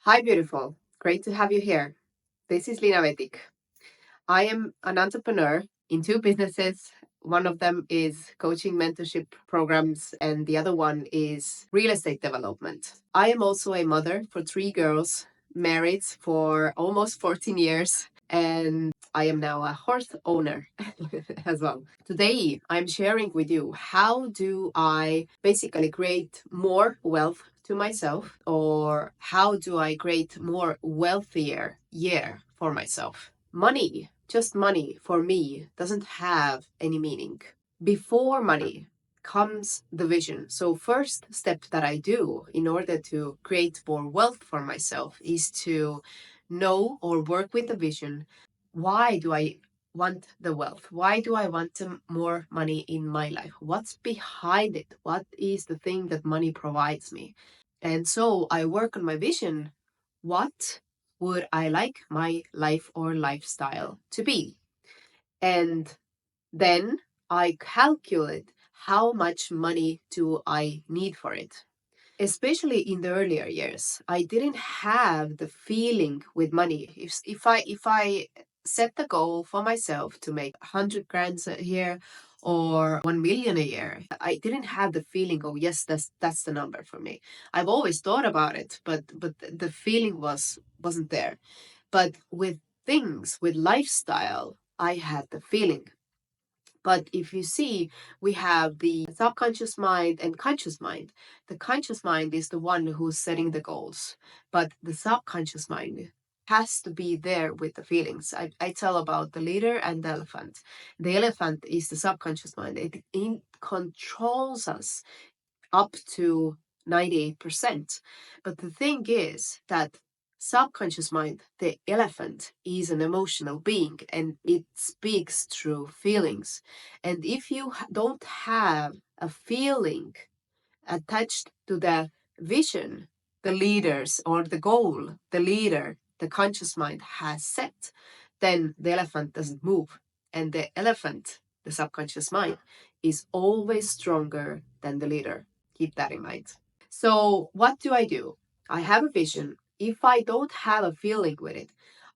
Hi, beautiful. Great to have you here. This is Liina Vettik. I am an entrepreneur in two businesses. One of them is coaching mentorship programs, and the other one is real estate development. I am also a mother for three girls, married for almost 14 years, and I am now a horse owner as well. Today, I'm sharing with you how do I basically create more wealth to myself, or how do I create more wealthier year for myself. Money, just money for me, doesn't have any meaning. Before money comes the vision. So first step that I do in order to create more wealth for myself is to know or work with the vision. Why do I want the wealth? Why do I want more money in my life? What's behind it? What is the thing that money provides me? And so I work on my vision. What would I like my life or lifestyle to be? And then I calculate how much money do I need for it. Especially in the earlier years, I didn't have the feeling with money. If I set the goal for myself to make 100 grand a year or 1 million a year, I didn't have the feeling, oh yes, that's the number for me. I've always thought about it, but the feeling wasn't there. But with things, with lifestyle, I had the feeling. But if you see, we have the subconscious mind and conscious mind. The conscious mind is the one who's setting the goals, but the subconscious mind has to be there with the feelings. I tell about the leader and the elephant. The elephant is the subconscious mind. It controls us up to 98%. But the thing is that subconscious mind, the elephant, is an emotional being and it speaks through feelings. And if you don't have a feeling attached to the vision, the leaders or the goal, the leader, the conscious mind has set, then the elephant doesn't move. And the elephant, the subconscious mind, is always stronger than the leader. Keep that in mind. So, what do? I have a vision. If I don't have a feeling with it,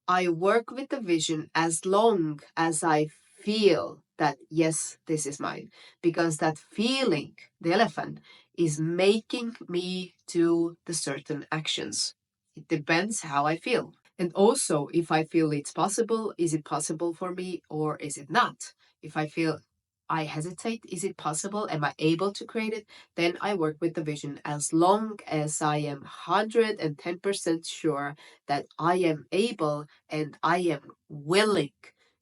I work with the vision as long as I feel that, yes, this is mine. Because that feeling, the elephant, is making me do the certain actions. It depends how I feel. And also, if I feel it's possible, is it possible for me or is it not? If I feel I hesitate, is it possible? Am I able to create it? Then I work with the vision as long as I am 110% sure that I am able and I am willing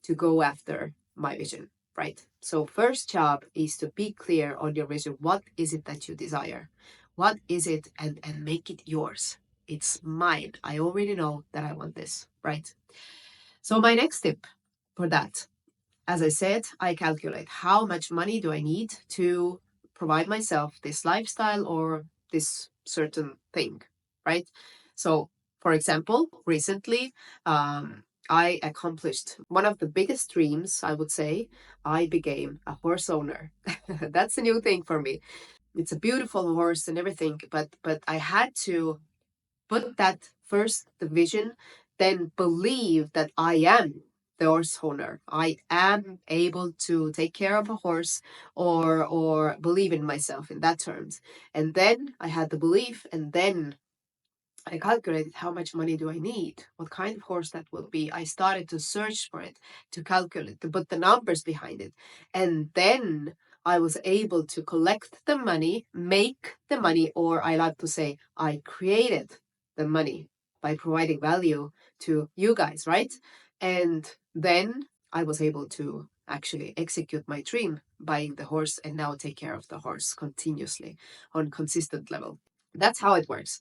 to go after my vision, right? So first job is to be clear on your vision. What is it that you desire? What is it? And make it yours. It's mine. I already know that I want this, right? So my next tip for that, as I said, I calculate how much money do I need to provide myself this lifestyle or this certain thing, right? So, for example, recently, I accomplished one of the biggest dreams, I would say. I became a horse owner. That's a new thing for me. It's a beautiful horse and everything, but I had to put that first the vision, then believe that I am the horse owner. I am able to take care of a horse, or believe in myself in that terms. And then I had the belief, and then I calculated how much money do I need, what kind of horse that will be. I started to search for it, to calculate, to put the numbers behind it. And then I was able to collect the money, make the money, or I like to say, I created the money by providing value to you guys, right? And then I was able to actually execute my dream, buying the horse and now take care of the horse continuously on consistent level. That's how it works.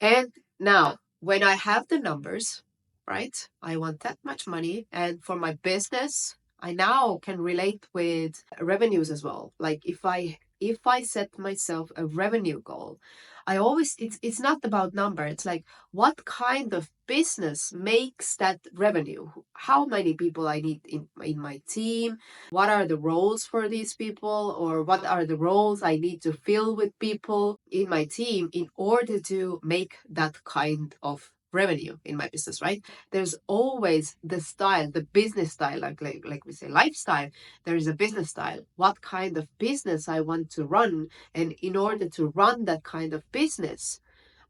And now, when I have the numbers, right, I want that much money. And for my business, I now can relate with revenues as well. Like if I set myself a revenue goal, I always it's not about number. It's like what kind of business makes that revenue? How many people I need in my team? What are the roles for these people, or what are the roles I need to fill with people in my team in order to make that kind of revenue in my business, right? There's always the style, the business style, like we say lifestyle. There is a business style, what kind of business I want to run. And in order to run that kind of business,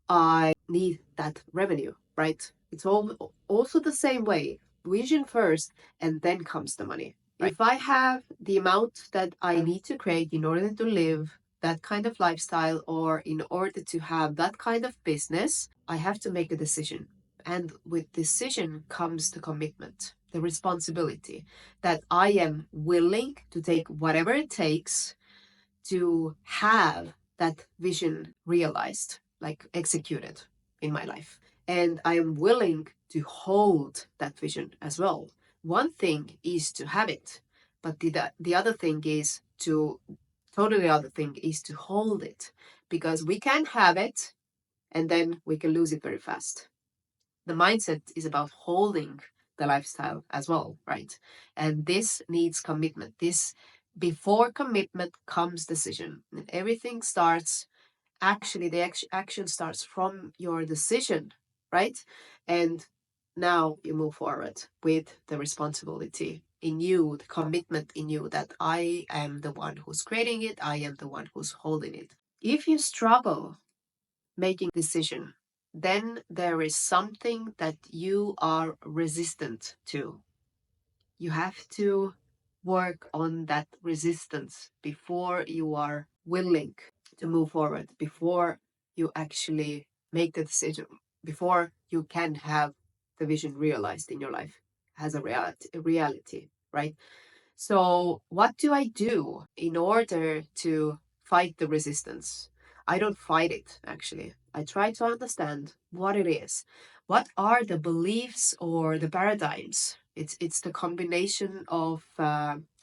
I need that revenue, right? It's also the same way. Vision first, and then comes the money. Right? If I have the amount that I need to create in order to live that kind of lifestyle, or in order to have that kind of business, I have to make a decision. And with decision comes the commitment, the responsibility that I am willing to take whatever it takes to have that vision realized, like executed in my life. And I am willing to hold that vision as well. One thing is to have it, but the other thing is to totally other thing is to hold it, because we can have it and then we can lose it very fast. The mindset is about holding the lifestyle as well, right? And this needs commitment. This before commitment comes decision. And everything starts, actually the action starts from your decision, right? And now you move forward with the responsibility in you, the commitment in you that I am the one who's creating it, I am the one who's holding it. If you struggle making decision, then there is something that you are resistant to. You have to work on that resistance before you are willing to move forward, before you actually make the decision, before you can have the vision realized in your life as a reality, right? So, what do I do in order to fight the resistance? I don't fight it, actually. I try to understand what it is. What are the beliefs or the paradigms? It's the combination of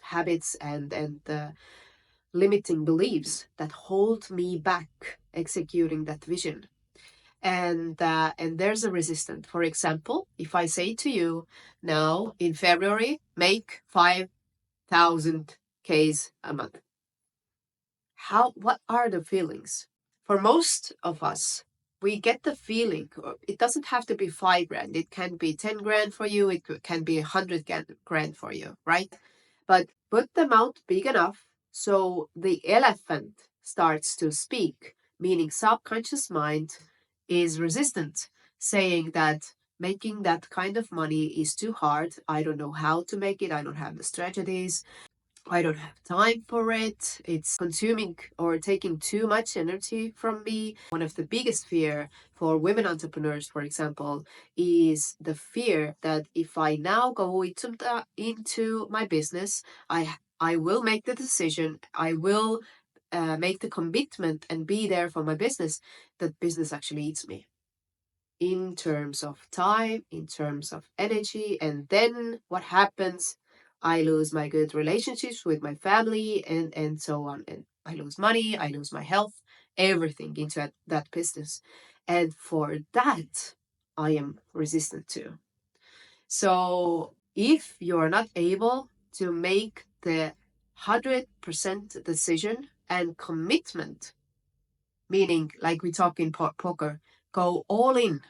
habits and the limiting beliefs that hold me back executing that vision. And there's a resistance. For example, if I say to you now in February, make 5,000 Ks a month. What are the feelings? For most of us, we get the feeling, it doesn't have to be 5 grand, it can be 10 grand for you, it can be 100 grand for you, right? But put the amount big enough so the elephant starts to speak, meaning subconscious mind is resistant, saying that making that kind of money is too hard. I don't know how to make it. I don't have the strategies. I don't have time for it. It's consuming or taking too much energy from me. One of the biggest fear for women entrepreneurs, for example, is the fear that if I now go into my business, I will make the decision, I will make the commitment and be there for my business, that business actually eats me in terms of time, in terms of energy. And then what happens? I lose my good relationships with my family and so on. And I lose money, I lose my health, everything into that business. And for that, I am resistant to. So if you're not able to make the 100% decision and commitment, meaning like we talk in poker, go all in.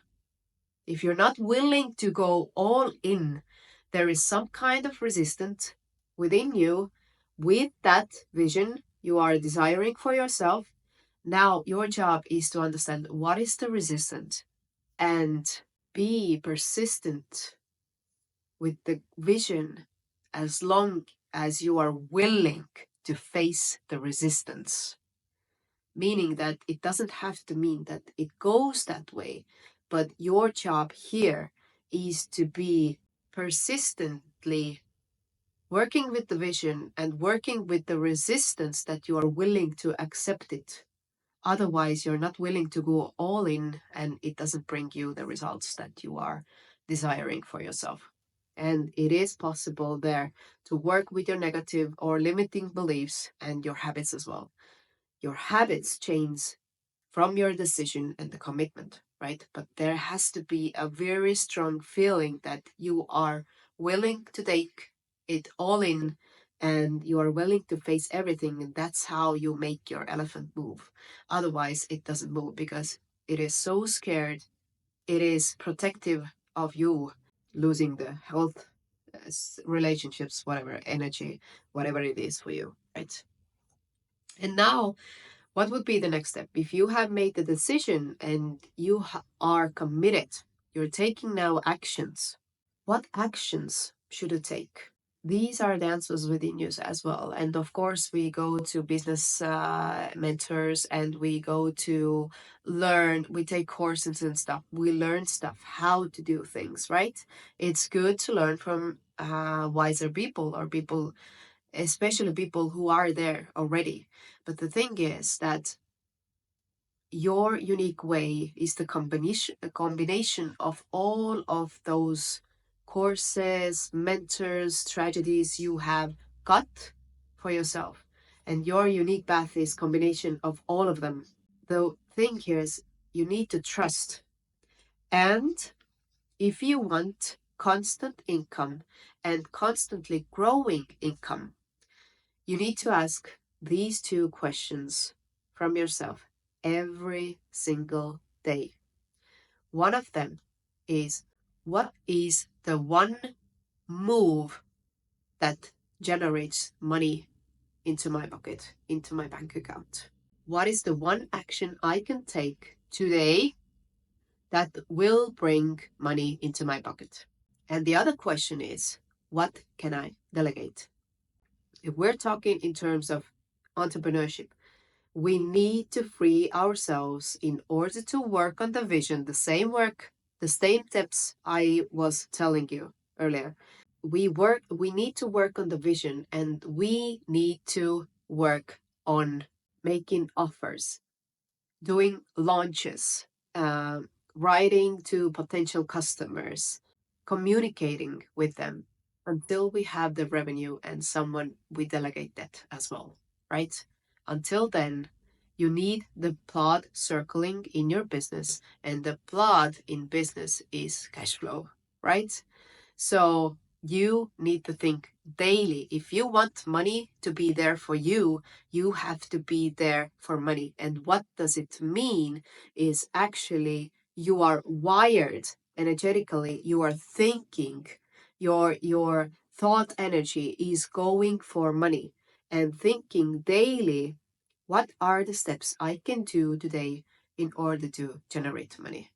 If you're not willing to go all in, there is some kind of resistance within you with that vision you are desiring for yourself. Now, your job is to understand what is the resistance and be persistent with the vision as long as you are willing to face the resistance. Meaning that it doesn't have to mean that it goes that way, but your job here is to be persistently working with the vision and working with the resistance that you are willing to accept it. Otherwise, you're not willing to go all in and it doesn't bring you the results that you are desiring for yourself. And it is possible there to work with your negative or limiting beliefs and your habits as well. Your habits change from your decision and the commitment, right? But there has to be a very strong feeling that you are willing to take it all in and you are willing to face everything. And that's how you make your elephant move. Otherwise, it doesn't move because it is so scared it is protective of you losing the health, relationships, whatever, energy, whatever it is for you, right? And now, what would be the next step? If you have made the decision and you are committed, you're taking now actions. What actions should you take? These are the answers within you as well. And of course, we go to business mentors and we go to learn, we take courses and stuff. We learn stuff, how to do things, right? It's good to learn from wiser people or people, especially people who are there already. But the thing is that your unique way is the combination of all of those courses, mentors, strategies you have got for yourself. And your unique path is combination of all of them. The thing here is you need to trust. And if you want constant income and constantly growing income, you need to ask these two questions from yourself every single day. One of them is, what is the one move that generates money into my bucket, into my bank account? What is the one action I can take today that will bring money into my bucket? And the other question is, what can I delegate? If we're talking in terms of entrepreneurship, we need to free ourselves in order to work on the vision, the same work, the same tips I was telling you earlier. We need to work on the vision and we need to work on making offers, doing launches, writing to potential customers, communicating with them until we have the revenue and someone we delegate that as well, right? Until then, you need the plot circling in your business, and the plot in business is cash flow, right? So you need to think daily. If you want money to be there for you, you have to be there for money. And what does it mean is actually you are wired energetically, you are thinking, your thought energy is going for money and thinking daily, what are the steps I can do today in order to generate money?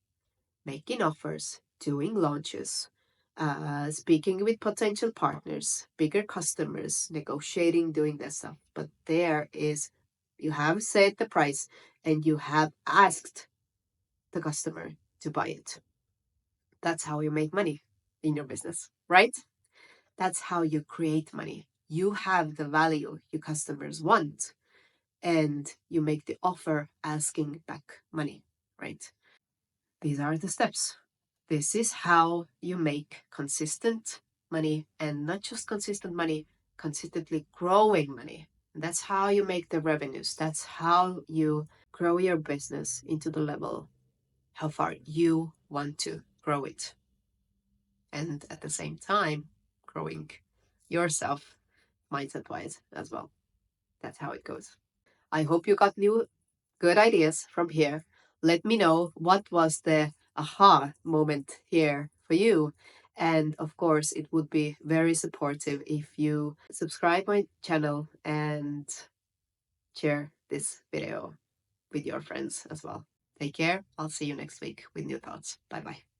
Making offers, doing launches, speaking with potential partners, bigger customers, negotiating, doing that stuff. But there is, you have set the price and you have asked the customer to buy it. That's how you make money in your business, right? That's how you create money. You have the value your customers want and you make the offer asking back money, right? These are the steps. This is how you make consistent money, and not just consistent money, consistently growing money. That's how you make the revenues. That's how you grow your business into the level how far you want to grow it. And at the same time, growing yourself mindset wise as well. That's how it goes. I hope you got new good ideas from here. Let me know what was the aha moment here for you. And of course, it would be very supportive if you subscribe my channel and share this video with your friends as well. Take care. I'll see you next week with new thoughts. Bye bye.